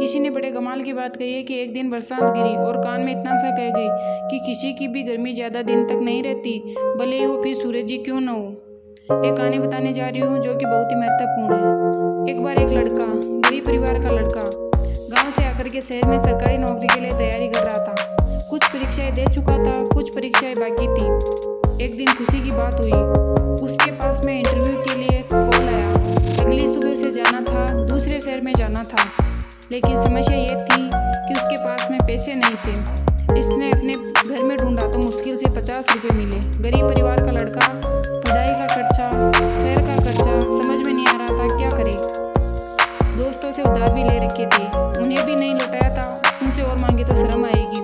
किसी ने बड़े कमाल की बात कही है कि एक दिन बरसात गिरी और कान में इतना सा कह गई कि किसी की भी गर्मी ज़्यादा दिन तक नहीं रहती, भले ही वो फिर सूरज ही क्यों न हो। एक कहानी बताने जा रही हूँ जो कि बहुत ही महत्वपूर्ण है। एक बार एक लड़का, गरीब परिवार का लड़का, गांव से आकर के शहर में सरकारी नौकरी के लिए तैयारी कर रहा था। कुछ परीक्षाएं दे चुका था, कुछ परीक्षाएं बाकी थी। एक दिन खुशी की बात हुई, उसके पास में इंटरव्यू के लिए कॉल आया। अगली सुबह उसे जाना था, दूसरे शहर में जाना था, लेकिन समस्या ये थी कि उसके पास में पैसे नहीं थे। इसने अपने घर में ढूंढा तो मुश्किल से 50 रुपये मिले। गरीब परिवार का लड़का, पढ़ाई का खर्चा, शहर का खर्चा, समझ में नहीं आ रहा था क्या करे। दोस्तों से उधार भी ले रखे थे, उन्हें भी नहीं लौटाया था, उनसे और मांगे तो शर्म आएगी।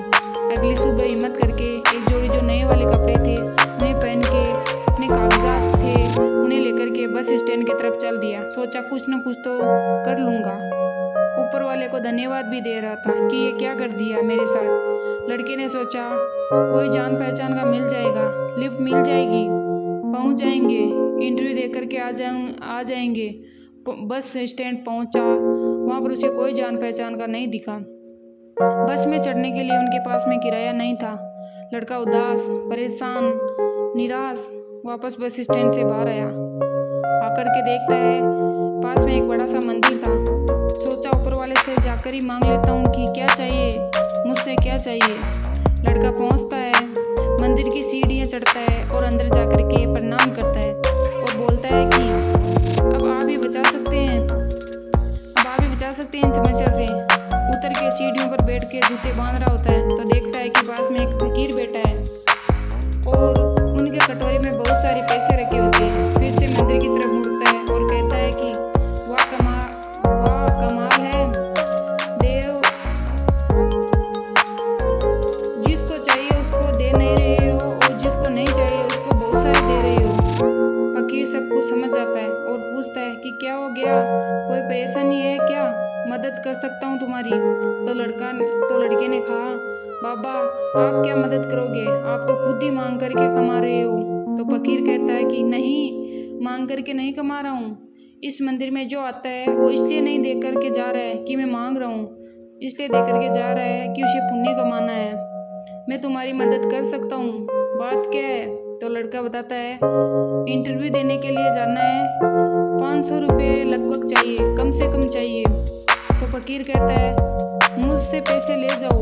अगली सुबह हिम्मत करके एक जोड़ी जो नए वाले कपड़े थे उन्हें पहन के, अपने कागजात थे उन्हें लेकर के बस स्टैंड की तरफ चल दिया। सोचा कुछ न कुछ तो कर लूँगा। ऊपर वाले को धन्यवाद भी दे रहा था कि ये क्या कर दिया मेरे साथ। लड़के ने सोचा कोई जान पहचान का मिल जाएगा, लिफ्ट मिल जाएगी, पहुंच जाएंगे, इंटरव्यू दे करके आ जाएंगे। बस स्टैंड पहुंचा, वहाँ पर उसे कोई जान पहचान का नहीं दिखा। बस में चढ़ने के लिए उनके पास में किराया नहीं था। लड़का उदास, परेशान, निराश वापस बस स्टैंड से बाहर आया। आकर के देखता है पास में एक बड़ा सा मंदिर था। सोचा ऊपर वाले से जाकर ही मांग लेता हूँ कि क्या चाहिए, मुझसे क्या चाहिए। लड़का पहुँचता है, मंदिर की सीढ़ियाँ चढ़ता है और अंदर जाकर के प्रणाम करता है और बोलता है कि अब आप ही बचा सकते हैं, अब आप ही बचा सकते हैं इन समस्या से। उतर के सीढ़ियों पर बैठ के जूते बांध रहा होता है तो देखता है कि पास में एक फकीर बैठा है और उनके कटोरे में बहुत सारे पैसे रखे होते हैं। फिर से मंदिर की तरफ मुड़ता है और कहता है कि वाह कमाल है देव, जिसको चाहिए उसको दे नहीं रहे हो और जिसको नहीं चाहिए उसको बहुत सारे दे रहे हो। फकीर सब कुछ समझ जाता है और पूछता है कि क्या हो गया, कोई परेशानी है क्या, मदद कर सकता हूँ तुम्हारी। तो लड़के ने कहा बाबा आप क्या मदद करोगे, आप तो खुद ही मांग करके कमा रहे हो। तो फकीर कहता है कि नहीं, मांग करके नहीं कमा रहा हूँ। इस मंदिर में जो आता है वो इसलिए नहीं दे करके जा रहा है कि मैं मांग रहा हूँ, इसलिए दे करके जा रहा है कि उसे पुण्य कमाना है। मैं तुम्हारी मदद कर सकता हूँ, बात क्या है। तो लड़का बताता है इंटरव्यू देने के लिए जाना है, 500 रुपये लगभग चाहिए, कम से कम चाहिए। तो फकीर कहता है मुझसे पैसे ले जाओ,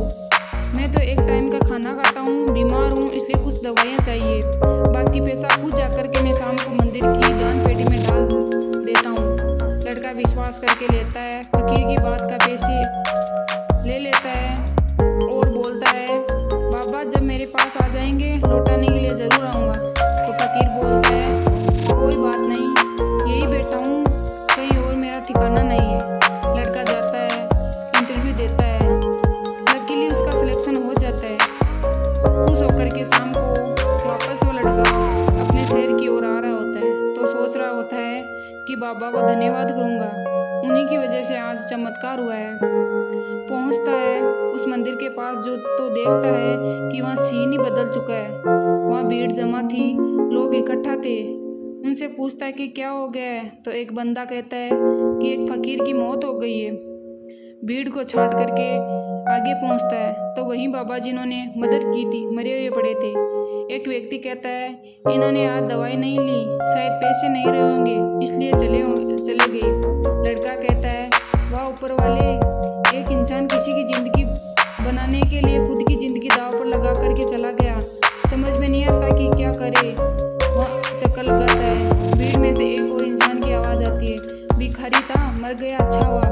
मैं तो एक टाइम का खाना खाता हूँ, बीमार हूँ, इसलिए कुछ दवाइयाँ चाहिए, बाकी पैसा खुद जाकर के मैं शाम को मंदिर की दान पेटी में डाल देता हूँ। लड़का विश्वास करके लेता है, फकीर की बात का पैसे ले लेता है और बोलता है बाबा जब मेरे पास आ जाएंगे लौटाने के लिए ज़रूर आऊँगा। तो फकीर बोलता है कोई बात नहीं, यही बैठा हूँ, कहीं और मेरा ठिकाना नहीं है। लड़का जाता है, इंटरव्यू देता है, लकीली उसका सिलेक्शन हो जाता है। खुश होकर के शाम को वापस वो लड़का अपने शहर की ओर आ रहा होता है तो सोच रहा होता है कि बाबा को धन्यवाद करूँगा, उन्हीं की वजह से आज चमत्कार हुआ है। पहुँचता है उस मंदिर के पास जो तो देखता है कि वहाँ सीन ही बदल चुका है। वहाँ भीड़ जमा थी, लोग इकट्ठा थे। उनसे पूछता है कि क्या हो गया है। तो एक बंदा कहता है कि एक फकीर की मौत हो गई है। भीड़ को छाट करके आगे पहुंचता है तो वहीं बाबा जिन्होंने मदद की थी मरे हुए पड़े थे। एक व्यक्ति कहता है इन्होंने आज दवाई नहीं ली, शायद पैसे नहीं रहे होंगे इसलिए चले गए। लड़का कहता है वाह ऊपर वाले, एक इंसान किसी की ज़िंदगी बनाने के लिए खुद की ज़िंदगी दाव पर लगा करके चला गया, समझ में नहीं आता कि क्या करे। वहाँ चक्कर लगाता है, भीड़ में से एक और इंसान की आवाज़ आती है भिखारी था, मर गया, अच्छा हुआ।